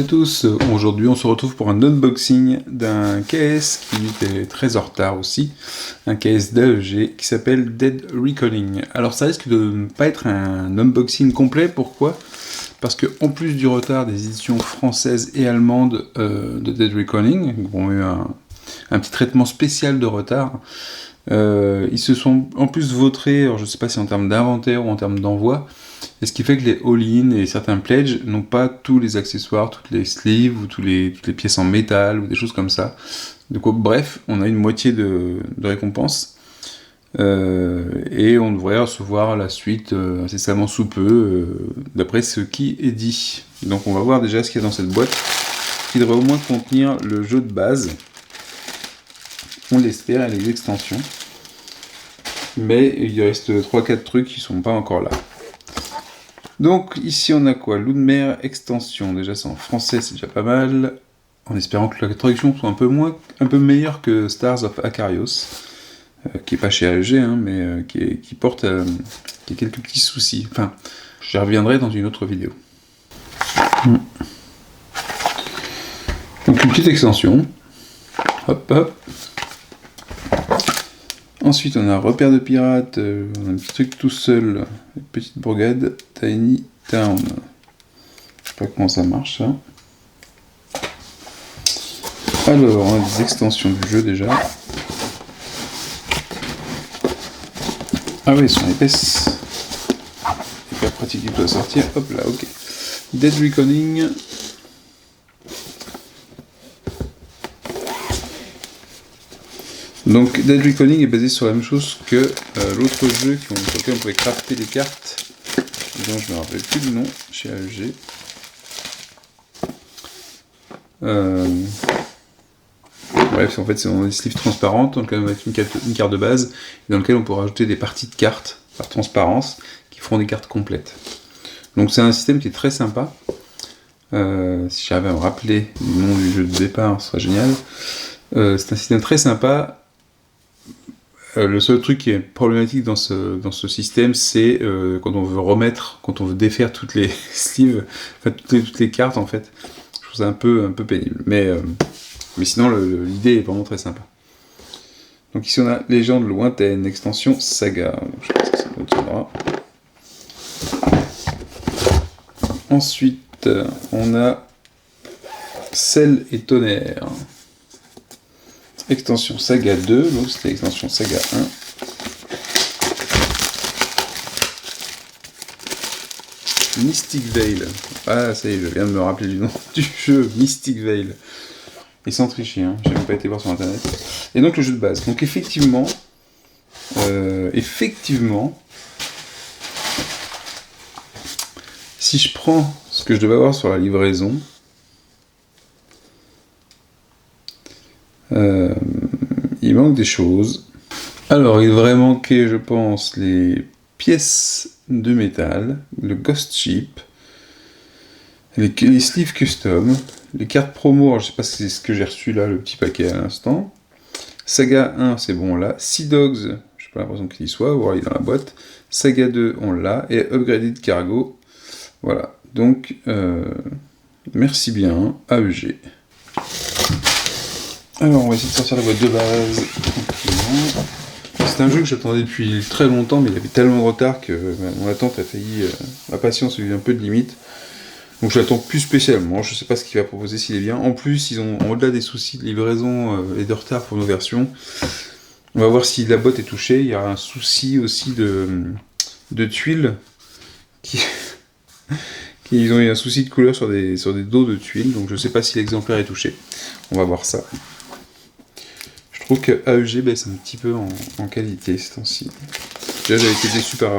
à tous, aujourd'hui on se retrouve pour un unboxing d'un KS qui était très en retard aussi, un KS d'AEG qui s'appelle Dead Reckoning. Alors ça risque de ne pas être un unboxing complet, pourquoi ? Parce que en plus du retard des éditions françaises et allemandes de Dead Reckoning, qui ont eu un petit traitement spécial de retard, ils se sont en plus vautrés, alors je ne sais pas si en termes d'inventaire ou en termes d'envoi, et ce qui fait que les all-in et certains pledges n'ont pas tous les accessoires, toutes les sleeves ou toutes les pièces en métal ou des choses comme ça. Donc bref, on a une moitié de récompense et on devrait recevoir la suite incessamment sous peu, d'après ce qui est dit. Donc on va voir déjà ce qu'il y a dans cette boîte, qui devrait au moins contenir le jeu de base. On l'espère, et les extensions. Mais il reste 3-4 trucs qui sont pas encore là. Donc ici on a quoi? Loup de mer extension. Déjà c'est en français, c'est déjà pas mal. En espérant que la traduction soit un peu meilleure que Stars of Acarios, qui est pas chez AEG, hein, mais qui porte qui a quelques petits soucis. Enfin, j'y reviendrai dans une autre vidéo. Donc une petite extension. Hop hop. Ensuite, on a repère de pirates, on a un petit truc tout seul, une petite bourgade, Tiny Town. Je sais pas comment ça marche, ça. Alors, on a des extensions du jeu déjà. Ah oui, elles sont épaisses. Hyper pratique, il doit sortir. Hop là, ok. Dead Reckoning. Donc Dead Reckoning est basé sur la même chose que l'autre jeu sur lequel on pouvait crafter des cartes, dont je ne me rappelle plus du nom, chez AEG. Bref, en fait, c'est des sleeves transparentes, dans lequel on va mettre une carte de base, et dans lequel on pourra rajouter des parties de cartes par transparence, qui feront des cartes complètes. Donc c'est un système qui est très sympa. Si j'arrivais à me rappeler le nom du jeu de départ, ce serait génial. C'est un système très sympa. Le seul truc qui est problématique dans ce système, c'est quand on veut défaire toutes les sleeves, enfin toutes les cartes en fait. Je trouve ça un peu pénible. Mais sinon, l'idée est vraiment très sympa. Donc ici on a Légende lointaine, extension Saga. Donc, je pense que ça continuera. Ensuite, on a Sel et tonnerre. Extension Saga 2, donc c'était l'extension Saga 1. Mystic Veil. Ah, ça y est, je viens de me rappeler du nom du jeu, Mystic Veil. Et sans tricher, hein, j'ai même pas été voir sur internet. Et donc le jeu de base. Donc effectivement, si je prends ce que je devais avoir sur la livraison, il manque des choses. Alors, il devrait manquer, je pense, les pièces de métal, le Ghost Ship, les sleeves custom, les cartes promo, alors, je sais pas si c'est ce que j'ai reçu là, le petit paquet à l'instant. Saga 1, c'est bon, on l'a. Sea Dogs, j'ai pas l'impression qu'il y soit, ou alors il est dans la boîte. Saga 2, on l'a. Et Upgraded Cargo, voilà. Donc, merci bien, AEG. Alors, on va essayer de sortir la boîte de base. C'est un jeu que j'attendais depuis très longtemps, mais il avait tellement de retard que mon attente a failli... ma patience a eu un peu de limite. Donc je l'attends plus spécialement, je sais pas ce qu'il va proposer s'il est bien. En plus, ils ont, au-delà des soucis de livraison et de retard pour nos versions, on va voir si la boîte est touchée. Il y a un souci aussi de tuiles. Ils ont eu un souci de couleur sur des dos de tuiles, donc je sais pas si l'exemplaire est touché. On va voir ça. Je trouve que AEG baisse un petit peu en qualité ces temps-ci. Déjà j'avais été déçu par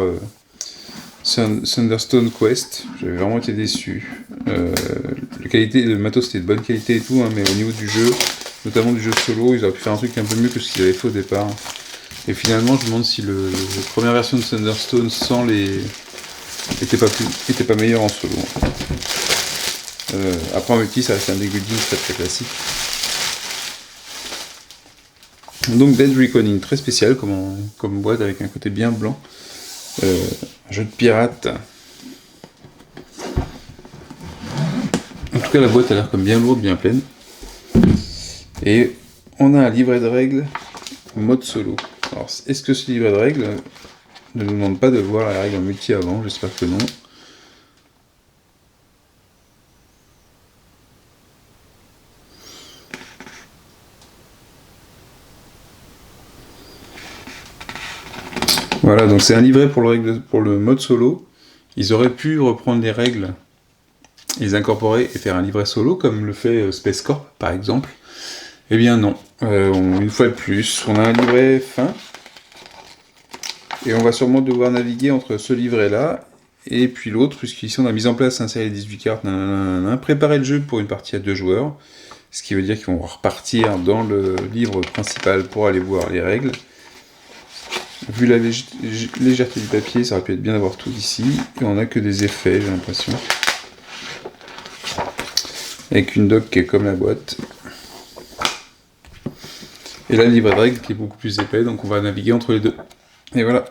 Thunderstone Quest, j'avais vraiment été déçu. Le matos c'était de bonne qualité et tout, hein, mais au niveau du jeu, notamment du jeu solo, ils auraient pu faire un truc un peu mieux que ce qu'ils avaient fait au départ. Et finalement je me demande si la première version de Thunderstone sans les... était pas meilleure en solo. En fait. Après en multi ça reste un deckbuilding très classique. Donc Dead Reckoning, très spécial comme boîte avec un côté bien blanc. Un jeu de pirate. En tout cas, la boîte a l'air comme bien lourde, bien pleine. Et on a un livret de règles mode solo. Alors, est-ce que ce livret de règles ne nous demande pas de voir la règle en multi avant? J'espère que non. Voilà, donc c'est un livret pour le mode solo. Ils auraient pu reprendre les règles, les incorporer et faire un livret solo, comme le fait Space Corp, par exemple. Eh bien non, une fois de plus, on a un livret fin, et on va sûrement devoir naviguer entre ce livret-là et puis l'autre, puisqu'ici on a mis en place un série de 18 cartes, préparer le jeu pour une partie à 2 joueurs, ce qui veut dire qu'ils vont repartir dans le livre principal pour aller voir les règles. Vu la légèreté du papier, ça aurait pu être bien d'avoir tout ici, et on n'a que des effets, j'ai l'impression. Avec une doc qui est comme la boîte. Et là, le livret de règles qui est beaucoup plus épais, donc on va naviguer entre les deux. Et voilà.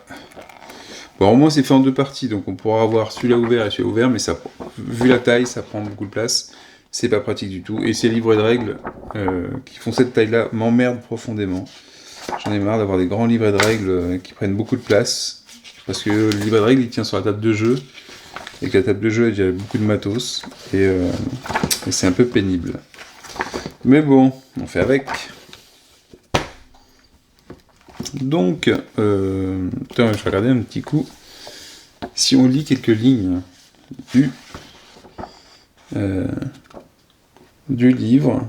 Bon, au moins c'est fait en 2 parties, donc on pourra avoir celui-là ouvert et celui-là ouvert, mais ça, vu la taille, ça prend beaucoup de place. C'est pas pratique du tout. Et ces livrets de règles qui font cette taille-là m'emmerdent profondément. J'en ai marre d'avoir des grands livrets de règles qui prennent beaucoup de place. Parce que le livret de règles, il tient sur la table de jeu. Et que la table de jeu a déjà beaucoup de matos. Et c'est un peu pénible. Mais bon, on fait avec. Donc, je vais regarder un petit coup. Si on lit quelques lignes du livre.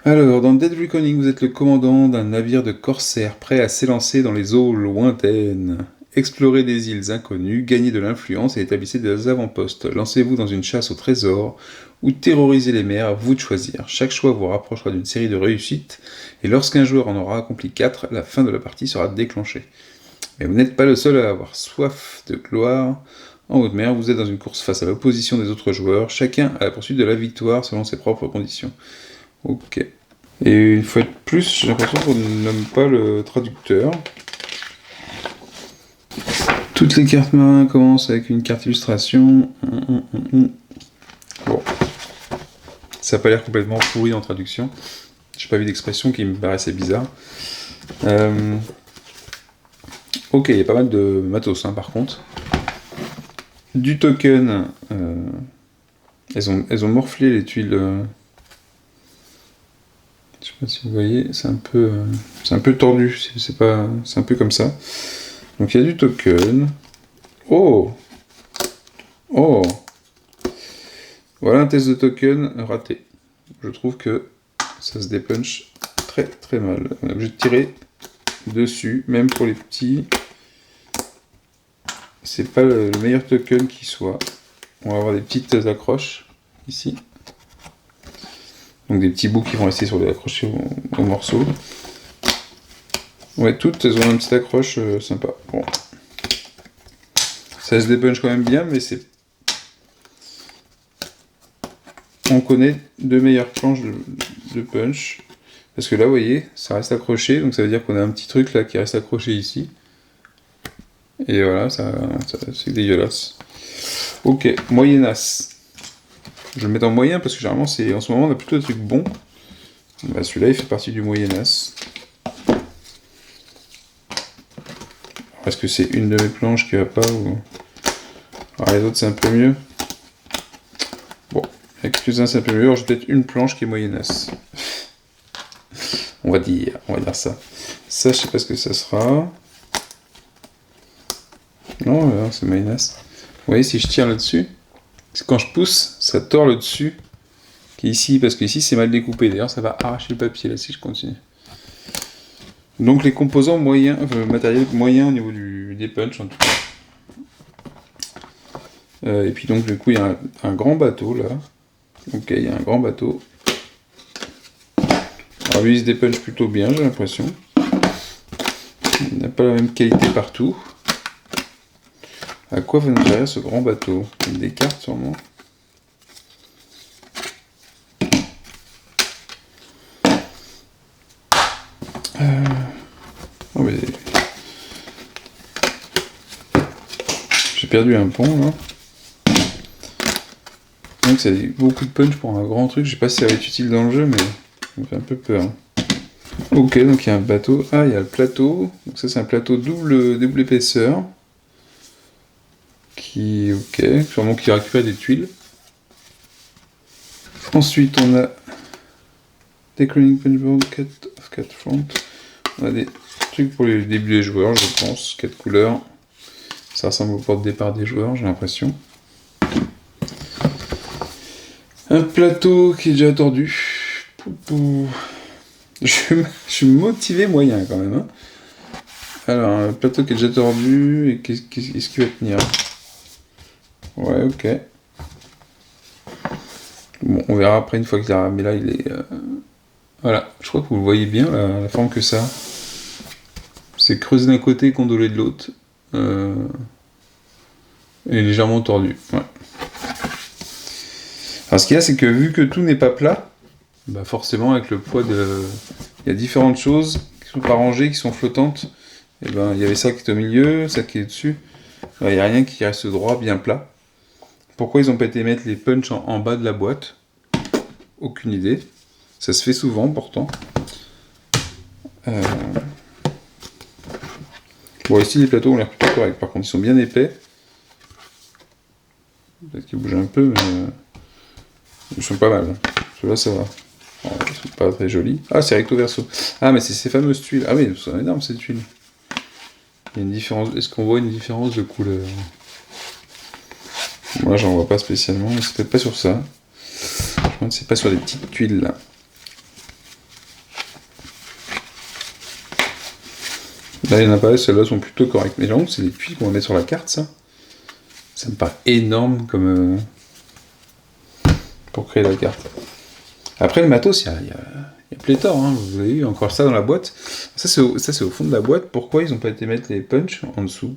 Alors, dans Dead Reckoning, vous êtes le commandant d'un navire de corsaires prêt à s'élancer dans les eaux lointaines. Explorez des îles inconnues, gagnez de l'influence et établissez des avant-postes. Lancez-vous dans une chasse au trésor ou terrorisez les mers, à vous de choisir. Chaque choix vous rapprochera d'une série de réussites et lorsqu'un joueur en aura accompli 4, la fin de la partie sera déclenchée. Mais vous n'êtes pas le seul à avoir soif de gloire. En haute mer, vous êtes dans une course face à l'opposition des autres joueurs, chacun à la poursuite de la victoire selon ses propres conditions. Ok. Et une fois de plus, j'ai l'impression qu'on ne nomme pas le traducteur. Toutes les cartes marins commencent avec une carte illustration. Bon. Ça n'a pas l'air complètement pourri en traduction. J'ai pas vu d'expression qui me paraissait bizarre. Ok, il y a pas mal de matos par contre. Du token. Elles ont morflé les tuiles. Je sais pas si vous voyez, c'est un peu tordu, c'est un peu comme ça. Donc il y a du token. Oh! Voilà un test de token raté. Je trouve que ça se dépunch très très mal. On est obligé de tirer dessus, même pour les petits. C'est pas le meilleur token qui soit. On va avoir des petites accroches ici. Donc des petits bouts qui vont rester sur les accrochés au morceau. Ouais, toutes elles ont une petite accroche sympa. Bon. Ça se dépunch quand même bien, mais c'est... On connaît 2 meilleures planches de punch. Parce que là, vous voyez, ça reste accroché, donc ça veut dire qu'on a un petit truc là qui reste accroché ici. Et voilà, c'est dégueulasse. Ok, moyennasse. Je vais le mettre en moyen parce que généralement, en ce moment, on a plutôt des trucs bons. Bah, celui-là, il fait partie du moyennasse. Est-ce que c'est une de mes planches qui va pas ou... Alors, les autres, c'est un peu mieux. Bon, avec quelques-uns, c'est un peu mieux. Alors, j'ai peut-être une planche qui est moyennasse. On va dire ça. Ça, je sais pas ce que ça sera. Non, c'est moyennasse. Vous voyez, si je tire là-dessus, quand je pousse, ça tord le dessus, qui est ici, parce que ici c'est mal découpé. D'ailleurs, ça va arracher le papier là si je continue. Donc les composants moyens, matériel moyen au niveau des punch en tout cas. Et puis donc du coup il y a un grand bateau là. Ok, il y a un grand bateau. Alors lui il se dépunch plutôt bien, j'ai l'impression. Il n'a pas la même qualité partout. À quoi va nous servir ce grand bateau? Des cartes sûrement. Oh, mais... J'ai perdu un pont là. que ça a beaucoup de punch pour un grand truc. Je sais pas si ça va être utile dans le jeu, mais ça me fait un peu peur. Ok, donc il y a un bateau. Ah, il y a le plateau. Donc ça, c'est un plateau double épaisseur. Ok, sûrement qui récupère des tuiles. Ensuite, on a Decorating Punchboard, cat front. On a des trucs pour les débuts des joueurs, je pense. 4 couleurs. Ça ressemble au porte-départ des joueurs, j'ai l'impression. Un plateau qui est déjà tordu. Je suis motivé moyen quand même. Hein. Alors, un plateau qui est déjà tordu. Et qu'est-ce qui va tenir? Ouais, ok. Bon, on verra après une fois qu'il a... Mais là, il est... Voilà, je crois que vous le voyez bien, la forme que ça a. C'est creusé d'un côté, condolé de l'autre. Et légèrement tordu. Ouais. Alors, ce qu'il y a, c'est que vu que tout n'est pas plat, bah forcément, avec le poids de... Il y a différentes choses qui sont pas rangées, qui sont flottantes. Et ben, il y avait ça qui est au milieu, ça qui est dessus. Il n'y a rien qui reste droit, bien plat. Pourquoi ils n'ont pas été mettre les punchs en bas de la boîte? Aucune idée. Ça se fait souvent, pourtant. Bon, ici, les plateaux ont l'air plutôt corrects. Par contre, ils sont bien épais. Peut-être qu'ils bougent un peu, mais... ils sont pas mal. Ceux-là, ça va. Bon, ils sont pas très jolis. Ah, c'est recto verso. Ah, mais c'est ces fameuses tuiles. Ah oui, elles sont énormes, ces tuiles. Il y a une différence... Est-ce qu'on voit une différence de couleur? Moi, j'en vois pas spécialement, mais c'est peut-être pas sur ça. Je me demande si c'est pas sur les petites tuiles, là. Là, il y en a pas, celles-là sont plutôt correctes. Mais j'avoue que c'est des tuiles qu'on va mettre sur la carte, ça. Ça me paraît énorme comme... pour créer la carte. Après, le matos, il y a pléthore, hein. Vous avez eu encore ça dans la boîte. Ça, c'est au fond de la boîte. Pourquoi ils n'ont pas été mettre les punchs en dessous?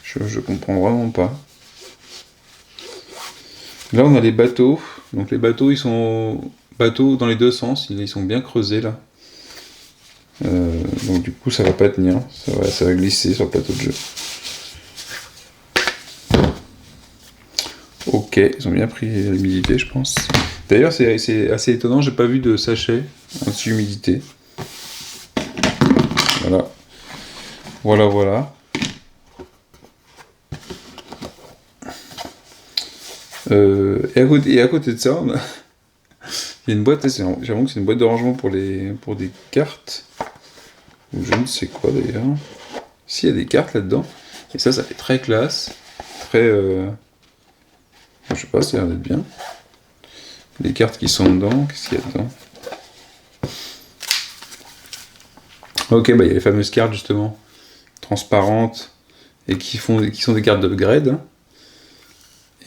Je comprends vraiment pas. Là, on a les bateaux. Donc, les bateaux, ils sont bateaux dans les deux sens. Ils sont bien creusés, là. Donc, du coup, ça va pas tenir. Ça va glisser sur le plateau de jeu. Ok, ils ont bien pris l'humidité, je pense. D'ailleurs, c'est assez étonnant, j'ai pas vu de sachet anti-humidité. Voilà. Voilà. Et à côté de ça, il y a une boîte, j'ai l'impression que c'est une boîte de rangement pour des cartes. Ou je ne sais quoi d'ailleurs. S'il y a des cartes là-dedans. Et ça fait très classe. Très... je sais pas, ça a l'air d'être bien. Les cartes qui sont dedans, qu'est-ce qu'il y a dedans? Ok, bah il y a les fameuses cartes justement, transparentes, et qui sont des cartes d'upgrade. Hein.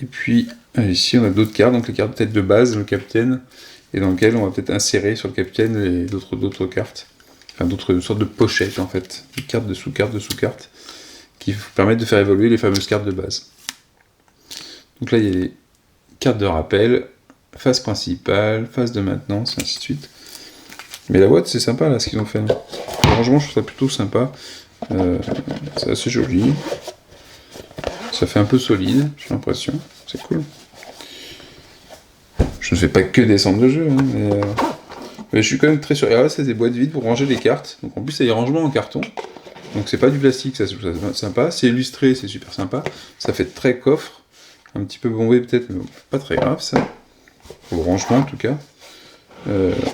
Et puis, ici on a d'autres cartes, donc les cartes peut-être de base, le capitaine, et dans lequel on va peut-être insérer sur le capitaine d'autres cartes. Enfin, d'autres sortes de pochettes en fait, des cartes de sous-cartes, qui permettent de faire évoluer les fameuses cartes de base. Donc là, il y a les cartes de rappel, phase principale, phase de maintenance, et ainsi de suite. Mais la boîte, c'est sympa là, ce qu'ils ont fait. Franchement, je trouve ça plutôt sympa. C'est assez joli. Ça fait un peu solide, j'ai l'impression. C'est cool. Je ne fais pas que descendre le jeu, hein, mais je suis quand même très sûr. Et là, c'est des boîtes vides pour ranger les cartes. Donc en plus, il y a des rangements en carton. Donc c'est pas du plastique, ça c'est sympa. C'est illustré, c'est super sympa. Ça fait très coffre. Un petit peu bombé peut-être, mais pas très grave ça. Pour le rangement en tout cas.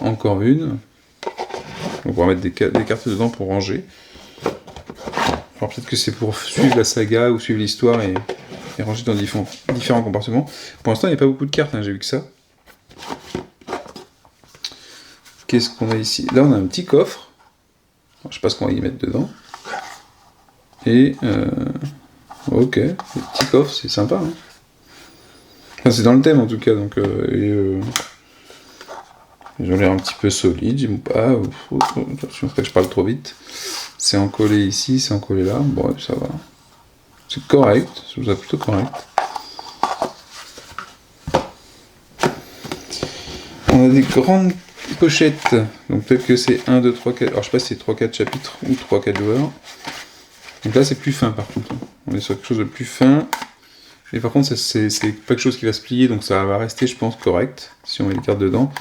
Encore une. On va mettre des cartes dedans pour ranger. Alors peut-être que c'est pour suivre la saga ou suivre l'histoire et ranger dans différents compartiments. Pour l'instant il n'y a pas beaucoup de cartes, hein, j'ai vu que ça. Qu'est-ce qu'on a ici? Là on a un petit coffre. Alors, je sais pas ce qu'on va y mettre dedans. Et ok, le petit coffre c'est sympa. Hein. Enfin, c'est dans le thème en tout cas, donc ils ont l'air un petit peu solides, j'aime pas, attention que je parle trop vite. C'est encollé ici, c'est encollé là, bon ça va. C'est correct, je trouve ça plutôt correct. On a des grandes pochettes, donc peut-être que c'est 1, 2, 3, 4, alors je sais pas si c'est 3, 4 chapitres ou 3, 4 joueurs. Donc là c'est plus fin par contre, on est sur quelque chose de plus fin. Mais par contre, c'est pas quelque chose qui va se plier, donc ça va rester, je pense, correct, si on met les cartes dedans.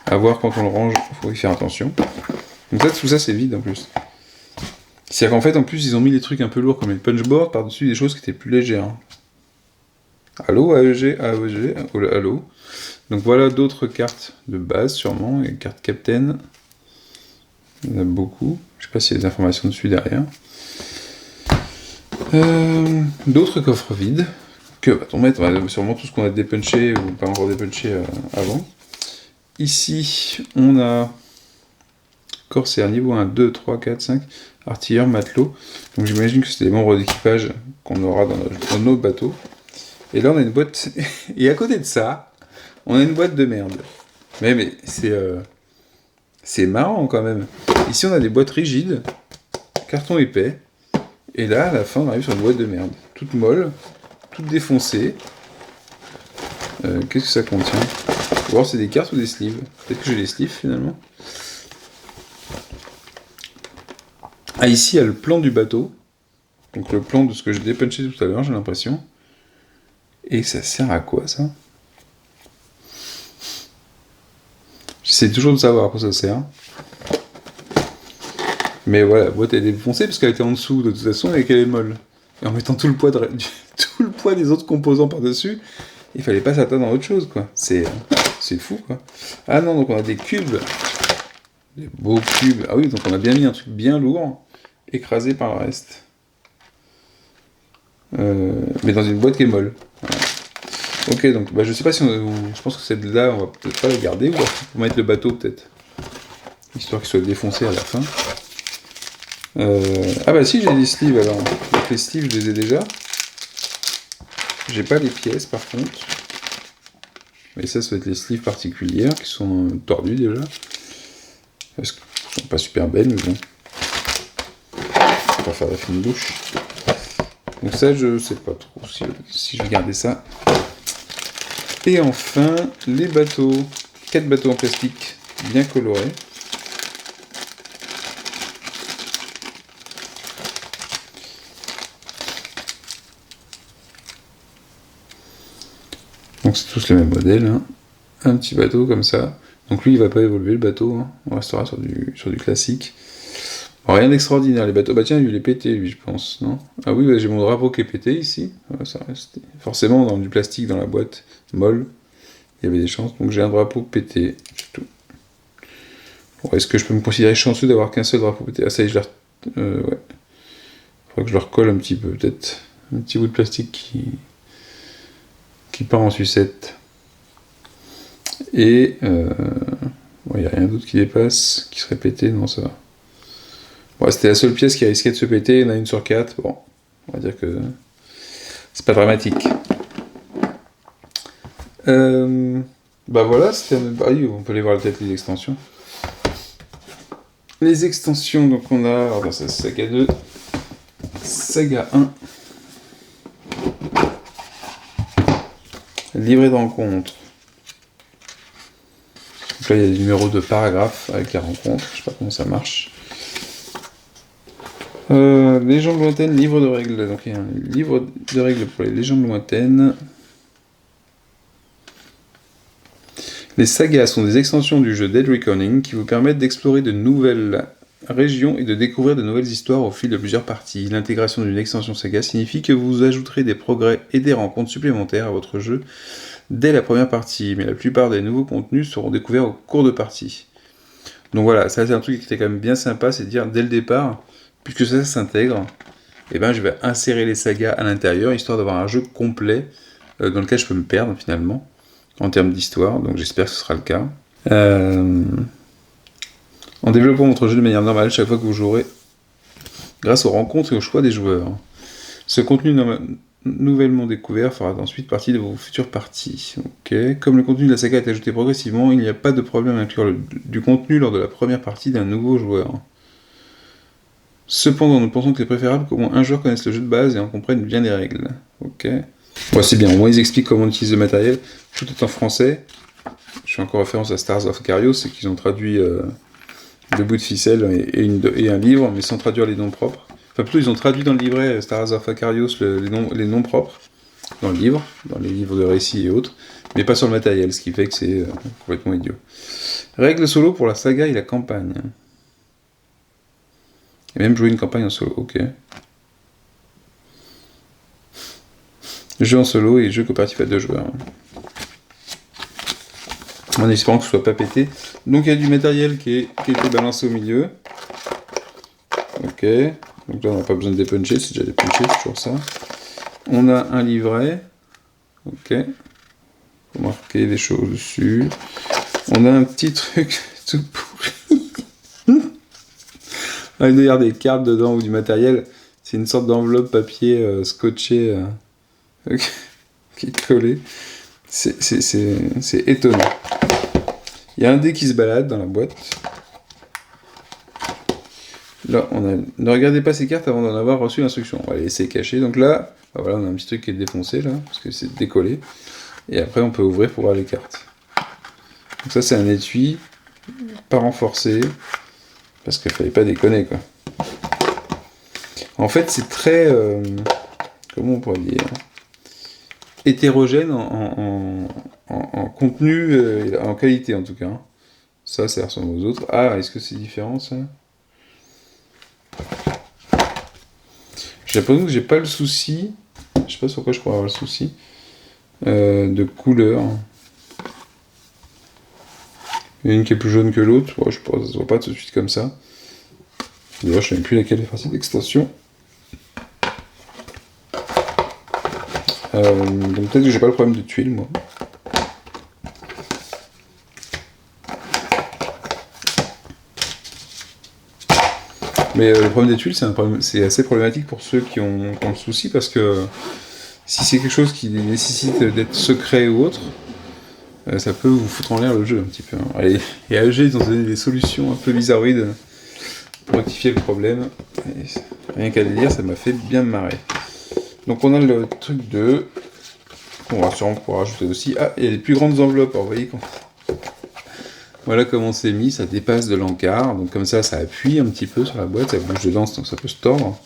À voir quand on le range, il faut y faire attention. Donc là, tout ça, c'est vide en plus. C'est-à-dire qu'en fait, en plus, ils ont mis des trucs un peu lourds comme les punchboards par-dessus des choses qui étaient plus légères. Hein. Allô, AEG, AEG, allô. Donc voilà d'autres cartes de base, sûrement, et cartes Captain. Il y en a beaucoup. Je sais pas s'il y a des informations dessus derrière. D'autres coffres vides. Que va-t-on mettre? Sûrement tout ce qu'on a dépunché ou pas encore dépunché avant. Ici, on a Corsair niveau 1, 2, 3, 4, 5, artilleur, matelot. Donc j'imagine que c'est des membres d'équipage qu'on aura dans nos bateaux. Et là, on a une boîte. Et à côté de ça, on a une boîte de merde. Mais c'est marrant quand même. Ici, on a des boîtes rigides, carton épais. Et là, à la fin, on arrive sur une boîte de merde. Toute molle, toute défoncée. Qu'est-ce que ça contient? Ou alors c'est des cartes ou des sleeves. Peut-être que j'ai des sleeves finalement. Ah, ici, il y a le plan du bateau. Donc le plan de ce que j'ai dépunché tout à l'heure, j'ai l'impression. Et ça sert à quoi, ça? J'essaie toujours de savoir à quoi ça sert. Mais voilà, la boîte est défoncée parce qu'elle était en dessous de toute façon et qu'elle est molle. Et en mettant tout le poids des autres composants par-dessus, il fallait pas s'attendre à autre chose, quoi. C'est fou, quoi. Ah non, donc on a des cubes. Des beaux cubes. Ah oui, donc on a bien mis un truc bien lourd, écrasé par le reste. Mais dans une boîte qui est molle. Voilà. Ok, donc bah, je sais pas si je pense que celle-là, on va peut-être pas la garder, ou pour mettre le bateau peut-être. Histoire qu'il soit défoncé à la fin. Ah bah si, j'ai des sleeves alors. Donc les sleeves, je les ai déjà. J'ai pas les pièces par contre. Et ça va être les sleeves particulières qui sont tordues déjà. Parce qu'elles sont pas super belles, mais bon. On va faire la fine bouche. Donc ça, je sais pas trop si je vais garder ça. Et enfin, les bateaux. 4 bateaux en plastique bien colorés. Donc c'est tous le même modèle. Hein. Un petit bateau comme ça. Donc lui, il va pas évoluer le bateau. Hein. On restera sur du classique. Bon, rien d'extraordinaire les bateaux. Bah tiens, lui il est pété, lui, je pense, non? Ah oui, bah, j'ai mon drapeau qui est pété ici. Ça reste... Forcément, dans du plastique dans la boîte molle, il y avait des chances. Donc j'ai un drapeau pété, c'est tout. Bon, est-ce que je peux me considérer chanceux d'avoir qu'un seul drapeau pété? Ah ça y est, je l'ai... ouais. Faudrait que je le recolle un petit peu, peut-être. Un petit bout de plastique qui part en sucette. Et... il n'y a rien d'autre qui dépasse, qui serait pété, non ça va. Ouais, c'était la seule pièce qui risquait de se péter, il y en a une sur 4, bon, on va dire que c'est pas dramatique. Bah voilà, c'était ah oui, on peut aller voir peut-être les extensions. Les extensions, donc on a, alors c'est Saga 2, Saga 1, livret de rencontre. Donc là il y a des numéros de paragraphes avec les rencontres, je sais pas comment ça marche. Légendes lointaines, livre de règles. Donc il y a un livre de règles pour les légendes lointaines. Les sagas sont des extensions du jeu Dead Reckoning qui vous permettent d'explorer de nouvelles régions et de découvrir de nouvelles histoires au fil de plusieurs parties. L'intégration d'une extension saga signifie que vous ajouterez des progrès et des rencontres supplémentaires à votre jeu dès la première partie, mais la plupart des nouveaux contenus seront découverts au cours de partie. Donc voilà, ça c'est un truc qui était quand même bien sympa, c'est de dire dès le départ, puisque ça s'intègre, eh ben, je vais insérer les sagas à l'intérieur, histoire d'avoir un jeu complet dans lequel je peux me perdre finalement, en termes d'histoire, donc j'espère que ce sera le cas. En développant votre jeu de manière normale, chaque fois que vous jouerez, grâce aux rencontres et au choix des joueurs. Ce contenu nouvellement découvert fera ensuite partie de vos futures parties. Okay. Comme le contenu de la saga est ajouté progressivement, il n'y a pas de problème à inclure du contenu lors de la première partie d'un nouveau joueur. Cependant, nous pensons qu'il est préférable qu'au moins un joueur connaisse le jeu de base et en comprenne bien les règles. Ok. Bon, c'est bien, au moins ils expliquent comment on utilise le matériel. Tout est en français. Je fais encore référence à Stars of Carios, c'est qu'ils ont traduit 2 bouts de ficelle et un livre, mais sans traduire les noms propres. Enfin, plutôt, ils ont traduit dans le livret Stars of Carios les noms propres. dans le livre, dans les livres de récits et autres, mais pas sur le matériel, ce qui fait que c'est complètement idiot. Règles solo pour la saga et la campagne. Et même jouer une campagne en solo, ok. Jeu en solo et jeu coopératif à 2 joueurs. En espérant que ce soit pas pété. Donc il y a du matériel qui a été balancé au milieu. Ok. Donc là on n'a pas besoin de dépuncher, c'est déjà dépunché, c'est toujours ça. On a un livret. Ok. Faut marquer des choses dessus. On a un petit truc tout pourri. Il doit y avoir des cartes dedans ou du matériel. C'est une sorte d'enveloppe papier scotché qui est collé. C'est étonnant. Il y a un dé qui se balade dans la boîte. Là, on a... Ne regardez pas ces cartes avant d'en avoir reçu l'instruction. On va les laisser cacher. Donc là, bah voilà, on a un petit truc qui est défoncé là, parce que c'est décollé. Et après, on peut ouvrir pour voir les cartes. Donc ça, c'est un étui, pas renforcé, parce qu'il fallait pas déconner, quoi. En fait, c'est très... comment on pourrait dire, hétérogène en contenu, en qualité en tout cas. Ça ressemble aux autres. Ah, est-ce que c'est différent ça? J'ai l'impression que j'ai pas le souci, je sais pas sur quoi je pourrais avoir le souci, de couleur. Il y en a une qui est plus jaune que l'autre, ouais, je pense, ça se voit pas tout de suite comme ça. D'ailleurs, je ne sais même plus laquelle est facile d'extension. Donc peut-être que j'ai pas le problème de tuiles, moi. Mais le problème des tuiles, c'est assez problématique pour ceux qui ont le souci, parce que si c'est quelque chose qui nécessite d'être secret ou autre, ça peut vous foutre en l'air le jeu un petit peu. Hein. Et AEG, ils ont donné des solutions un peu bizarroïdes pour rectifier le problème. Et rien qu'à le dire, ça m'a fait bien marrer. Donc on a le truc 2, qu'on va sûrement pouvoir rajouter aussi. Ah, il y a des plus grandes enveloppes, alors vous voyez quand... Voilà comment c'est mis, ça dépasse de l'encart, donc comme ça appuie un petit peu sur la boîte, ça bouge dedans, donc ça peut se tordre.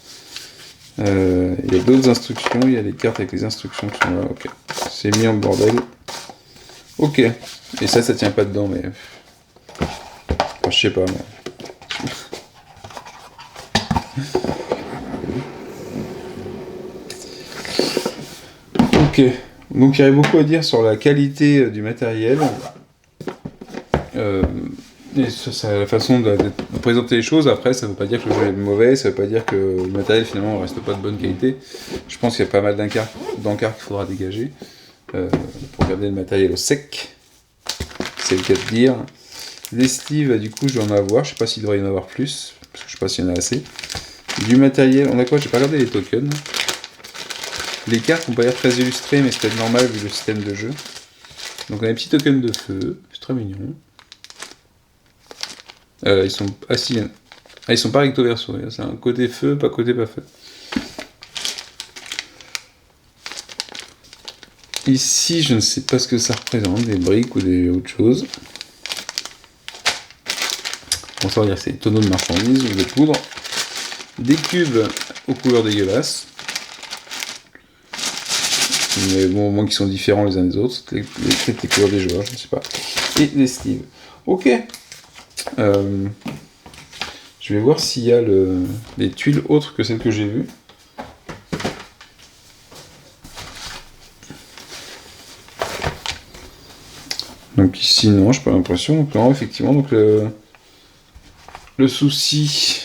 Il y a d'autres instructions, il y a les cartes avec les instructions qui sont là, ok. C'est mis en bordel. Ok, et ça tient pas dedans, mais... Enfin, je sais pas, mais... Ok, donc il y avait beaucoup à dire sur la qualité du matériel. Et ça, la façon de présenter les choses. Après, ça veut pas dire que le jeu est mauvais, ça veut pas dire que le matériel finalement reste pas de bonne qualité. Je pense qu'il y a pas mal d'encarts qu'il faudra dégager pour garder le matériel au sec. C'est le cas de dire. Les sleeves, du coup, je vais en avoir. Je sais pas s'il devrait y en avoir plus, parce que je sais pas s'il y en a assez. Du matériel, on a quoi? J'ai pas regardé les tokens. Les cartes n'ont pas l'air très illustrées, mais c'est peut-être normal vu le système de jeu. Donc on a des petits tokens de feu, c'est très mignon. Ils sont assis. Ah, ils sont pas recto verso. C'est un côté feu, pas côté pas feu. Ici, je ne sais pas ce que ça représente, des briques ou des autres choses. On va dire c'est des tonneaux de marchandises ou de poudre. Des cubes aux couleurs dégueulasses. Mais bon, au moins qu'ils sont différents les uns des autres. Peut-être les couleurs des joueurs, je ne sais pas. Et des sleeves. Ok. Je vais voir s'il y a des tuiles autres que celles que j'ai vues. Donc ici, non, j'ai pas l'impression. Donc non, effectivement, donc le souci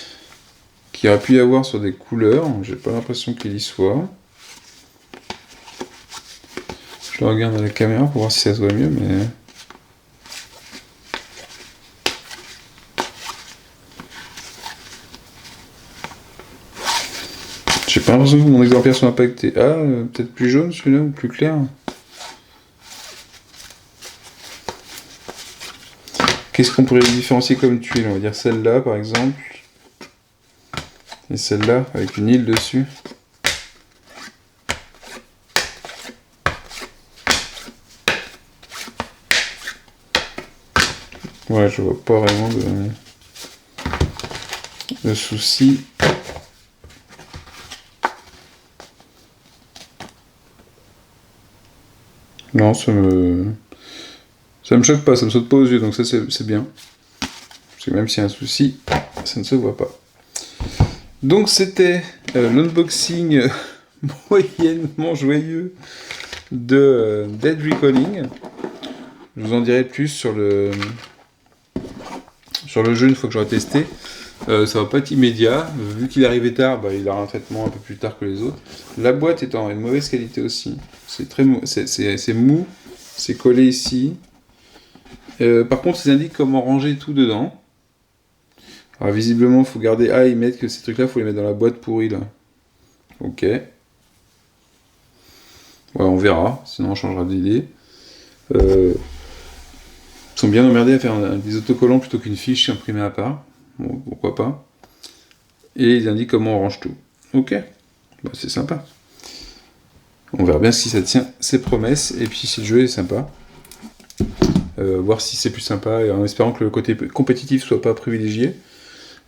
qu'il aurait pu y avoir sur des couleurs, j'ai pas l'impression qu'il y soit. Je le regarde à la caméra pour voir si ça se voit mieux, mais... J'ai pas l'impression que mon exemplaire soit impacté. Ah, peut-être plus jaune celui-là, ou plus clair. Qu'est-ce qu'on pourrait différencier comme tuile? On va dire celle-là, par exemple. Et celle-là, avec une île dessus. Ouais, je vois pas vraiment de souci. Non, ça me choque pas, ça me saute pas aux yeux, donc ça c'est bien. Parce que même s'il y a un souci, ça ne se voit pas. Donc c'était l'unboxing moyennement joyeux de Dead Reckoning. Je vous en dirai plus sur le jeu une fois que j'aurai testé. Ça va pas être immédiat, vu qu'il est arrivé tard, il aura un traitement un peu plus tard que les autres. La boîte est en une mauvaise qualité aussi, c'est très mou, c'est mou, c'est collé ici. Par contre ils indiquent comment ranger tout dedans. Alors visiblement il faut garder, ils mettent que ces trucs là, il faut les mettre dans la boîte pourrie là. Ok. Ouais, on verra, sinon on changera d'idée. Ils sont bien emmerdés à faire des autocollants plutôt qu'une fiche imprimée à part. Bon, pourquoi pas. Et ils indiquent comment on range tout. Ok, c'est sympa. On verra bien si ça tient ses promesses, et puis si le jeu est sympa. Voir si c'est plus sympa, et en espérant que le côté compétitif soit pas privilégié,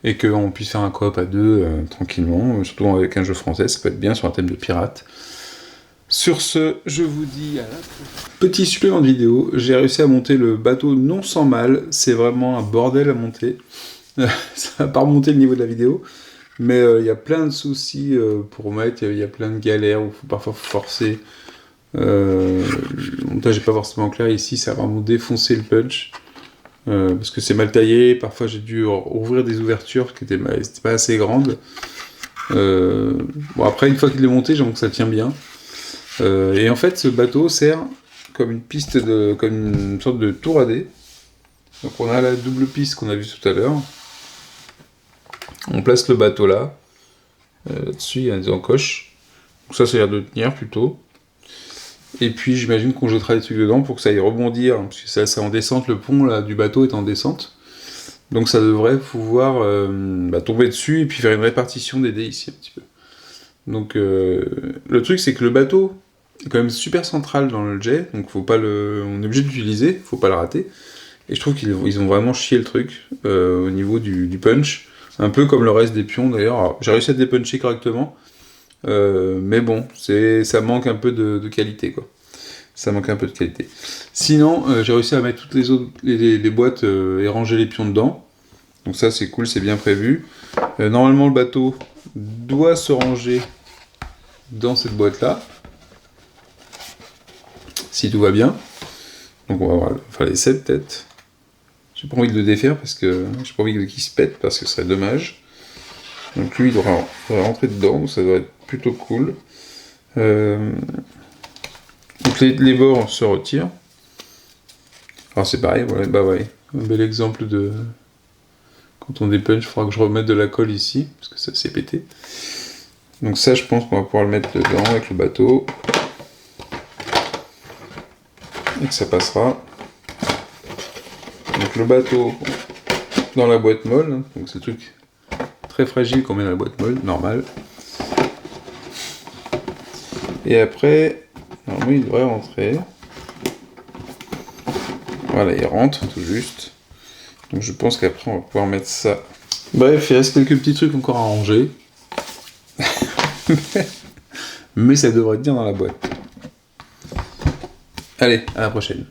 et qu'on puisse faire un coop à deux tranquillement, surtout avec un jeu français, ça peut être bien sur un thème de pirate. Sur ce, je vous dis à la prochaine. Petit supplément de vidéo, j'ai réussi à monter le bateau non sans mal, c'est vraiment un bordel à monter. Ça va pas remonter le niveau de la vidéo, mais il y a plein de soucis pour mettre, il y a plein de galères où parfois faut forcer. Le montage n'est pas forcément clair ici, ça a vraiment défoncé le punch. Parce que c'est mal taillé, parfois j'ai dû ouvrir des ouvertures qui n'étaient pas assez grandes. Bon, après, une fois qu'il est monté, j'avoue que ça tient bien. Et en fait, ce bateau sert comme une piste, comme une sorte de tour à dés. Donc on a la double piste qu'on a vue tout à l'heure. On place le bateau là. Là-dessus, il y a des encoches. Donc ça a l'air de tenir plutôt. Et puis j'imagine qu'on jettera des trucs dedans pour que ça aille rebondir. Parce que c'est en descente, le pont là, du bateau est en descente. Donc ça devrait pouvoir tomber dessus et puis faire une répartition des dés ici un petit peu. Donc le truc c'est que le bateau est quand même super central dans le jet. Donc on est obligé de l'utiliser, faut pas le rater. Et je trouve qu'ils ont vraiment chié le truc au niveau du punch. Un peu comme le reste des pions d'ailleurs. J'ai réussi à dépuncher correctement. Mais bon, ça manque un peu de qualité quoi. Ça manque un peu de qualité. Sinon, j'ai réussi à mettre toutes les autres les boîtes et ranger les pions dedans. Donc ça c'est cool, c'est bien prévu. Normalement le bateau doit se ranger dans cette boîte là. Si tout va bien. Donc on va voir, enfin l'essai peut-être. J'ai pas envie de le défaire parce que j'ai pas envie qu'il se pète parce que ce serait dommage. Donc lui il devrait rentrer dedans, donc ça doit être plutôt cool. Donc les bords se retirent. Alors c'est pareil, voilà, ouais. Un bel exemple de... Quand on dépunch, il faudra que je remette de la colle ici, parce que ça s'est pété. Donc ça je pense qu'on va pouvoir le mettre dedans avec le bateau. Et que ça passera. Donc le bateau dans la boîte molle, hein, donc c'est le truc très fragile qu'on met dans la boîte molle, normal. Et après, normalement il devrait rentrer. Voilà, il rentre tout juste. Donc je pense qu'après on va pouvoir mettre ça. Bref, il reste quelques petits trucs encore à ranger. Mais ça devrait être bien dans la boîte. Allez, à la prochaine.